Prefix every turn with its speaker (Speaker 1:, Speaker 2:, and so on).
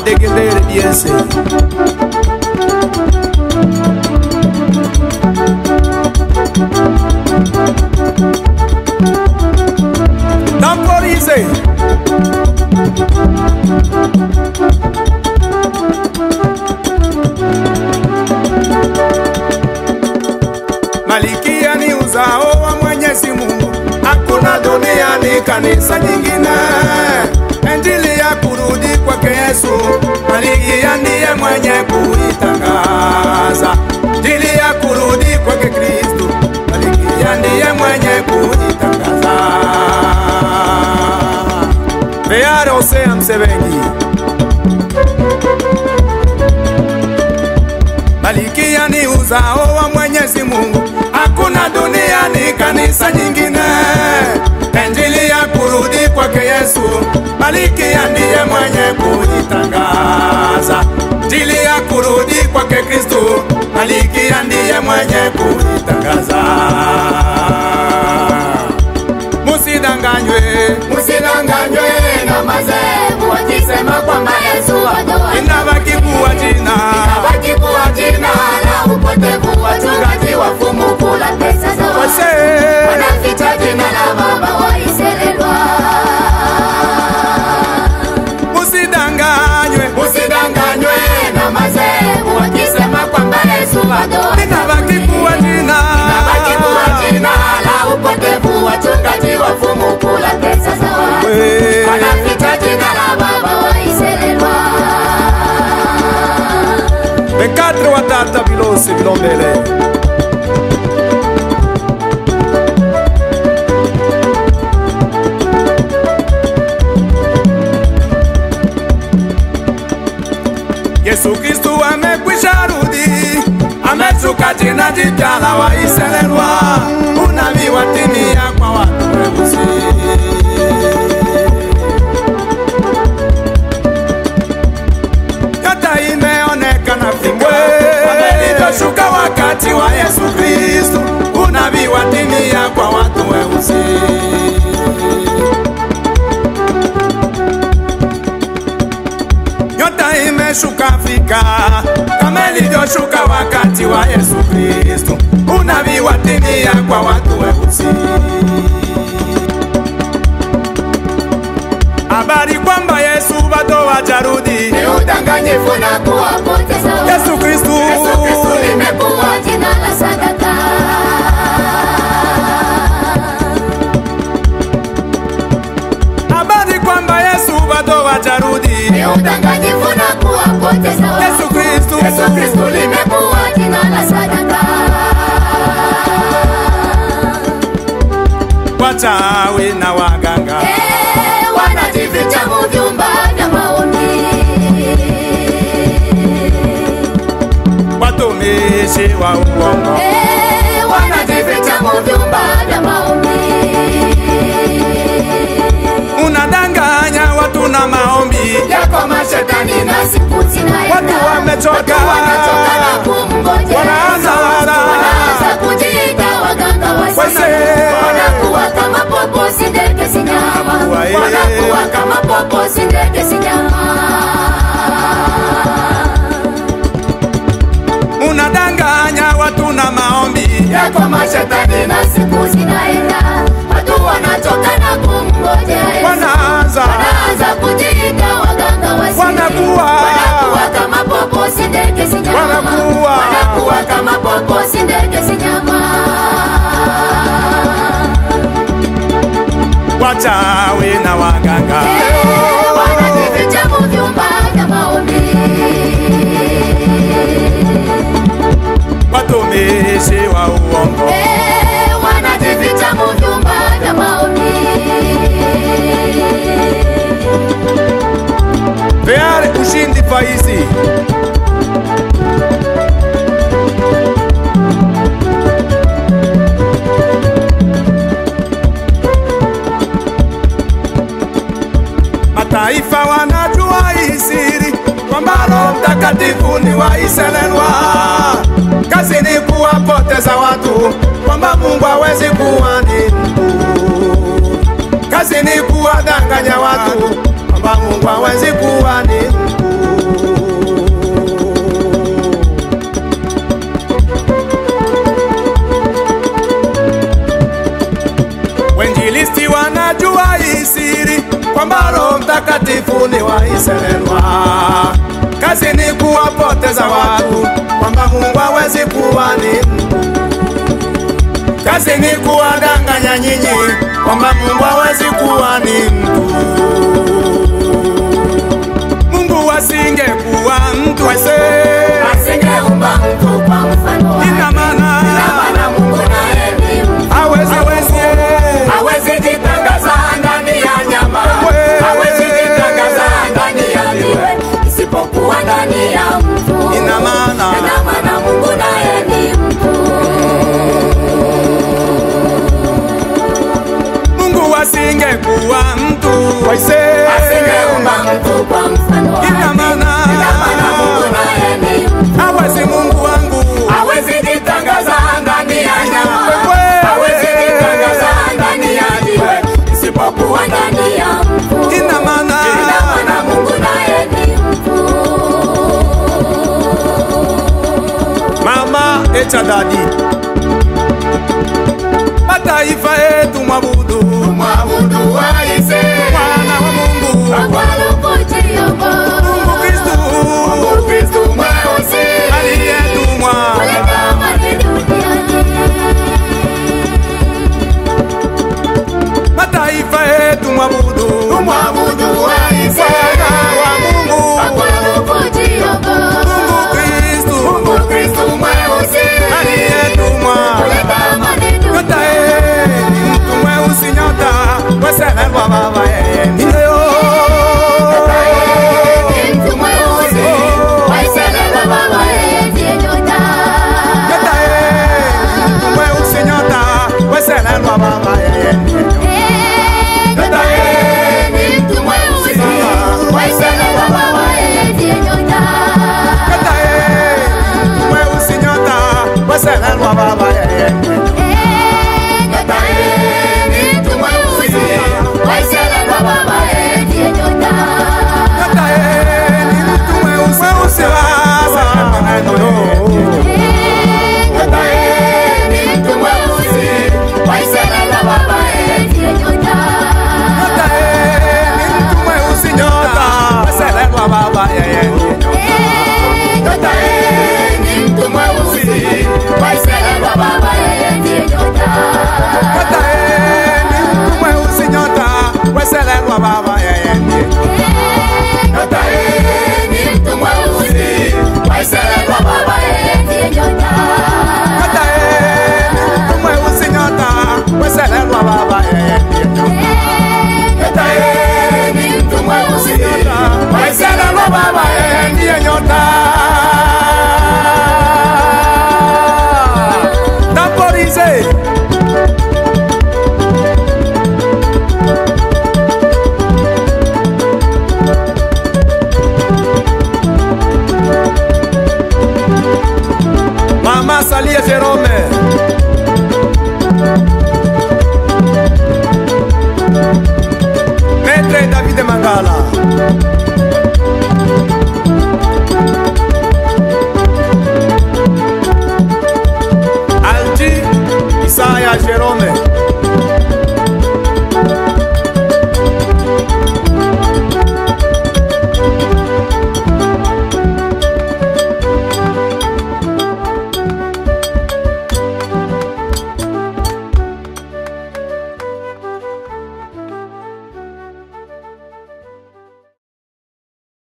Speaker 1: degelere diese. Temporize. Malikia ni uzao wa Mwenyezi Mungu, hakuna duniani kanisa nyingine. Injili ya kurudi kwake Yesu, Malikia ndiye mwenye kuitangaza. Injili ya kurudi kwake Kristo, Malikia ndiye mwenye kuitangaza. Beare Hosea Msebengi. Malikia ni uzao wa Mwenyezi Mungu, hakuna duniani kanisa nyingine. Injili ya kurudi kwake Yesu, Malikia ndiye mwenye kuitangaza. Injili ya kurudi kwake Kristo, Malikia ndiye mwenye kuitangaza. Musidanganywe,
Speaker 2: musidanganywe na mazebu wakisema kwamba Yesu adoa.
Speaker 1: Inabaki kuwa jina,
Speaker 2: inabaki kuwa jina la upotevu, wachungaji wa fumu kula pesa za wase, wanaficha jina la Baba wa Israeli.
Speaker 1: Musidanganywe,
Speaker 2: musidanganywe na mazebu wakisema kwamba Yesu adoa.
Speaker 1: inabaki kuwa jina,
Speaker 2: inabaki kuwa jina la upotevu, wachungaji wa fumu kula pesa za wase, wanaficha jina la Baba wa Israeli.
Speaker 1: Bekadre watata bilose bilombele. Yesu Kristo amekwisha rudi, ametuka jina jipya la Waisraeli. Unabii watimia kwa watu weusi. Yote imeonekana vingwe, amelivoshuka wakati wa Yesu Kristo. Unabii watimia kwa watu weusi. Imeshuka Afrika kama ilivyoshuka wakati wa Yesu Kristo. Unabii watimia kwa watu weusi. Habari kwamba Yesu bado hajarudi
Speaker 2: ni udanganyifu na kuwapoteza watu.
Speaker 1: Yesu Kristo
Speaker 2: limekuwa jina la sadaka.
Speaker 1: habari kwamba Yesu bado hajarudi
Speaker 2: ni udanganyifu na kuwapoteza watu.
Speaker 1: Yesu Kristo
Speaker 2: limekuwa jina la sadaka.
Speaker 1: wachawi na waganga
Speaker 2: wanajificha mu vyumba vya maombi.
Speaker 1: watumishi wa uongo
Speaker 2: wanajificha mu vyumba vya maombi.
Speaker 1: unadanganya watu na maombi
Speaker 2: yako mashetani na siku zinaenda.
Speaker 1: Watu wamechoka
Speaker 2: na kumngojea. Wanaanza kujiita waganga wa siri. Wanakuwa kama popo si ndege si nyama. Wanakuwa kama popo si ndege si nyama.
Speaker 1: unadanganya watu na maombi
Speaker 2: yako mashetani na siku zinaenda. Watu wanachoka na kumngojea. Wanaanza kujiita waganga wa siri. Wanakuwa kama popo si ndege si nyama. Wanakuwa kama popo si ndege si nyama.
Speaker 1: wachawi na waganga
Speaker 2: wanajificha mu vyumba vya maombi.
Speaker 1: watumishi wa uongo
Speaker 2: wanajificha mu vyumba vya maombi.
Speaker 1: Beare Ushindi Faizi. Mataifa wanajua hii siri kwamba Roho Mtakatifu ni wa Israeli. Kazi ni kuwapoteza watu kwamba Mungu hawezi kuwa ni Mungu. Kazi ni kuwadanganya watu kwamba Mungu hawezi kuwa ni Mungu. kwamba Roho Mtakatifu ni waiselelwa. Kazi ni kuwapoteza watu kwamba Mungu hawezi kuwa ni Mungu. Kazi ni kuwadanganya nyinyi kwamba Mungu hawezi kuwa ni mtu. Mungu asingekuwa mtu
Speaker 2: asingeumba mtu kwa mfano wake.
Speaker 1: Ina maana
Speaker 2: Mungu naye ni mtu. Hawezi jitangaza ndani ya nyama, hawezi jitangaza ndani ya jiwe, isipokuwa ndani ya mtu.
Speaker 1: Ina maana
Speaker 2: Mungu naye ni mtu.
Speaker 1: Mungu asingekuwa mtu
Speaker 2: asingeumba mtu kwa mfano wake.
Speaker 1: Ina maana
Speaker 2: Mungu naye ni mtu.
Speaker 1: hawezi Mungu wangu
Speaker 2: Hawezi jitangaza ndani ya nyama, hawezi jitangaza ndani ya jiwe, isipokuwa ndani ya mtu.
Speaker 1: Ina maana
Speaker 2: Mungu naye ni mtu.
Speaker 1: Mama echa dadi mataifa yetu mwabudu
Speaker 2: waise
Speaker 1: Mwana wa Mungu Mungu Kristu aliyetumwa. Mataifa yetu mwabudu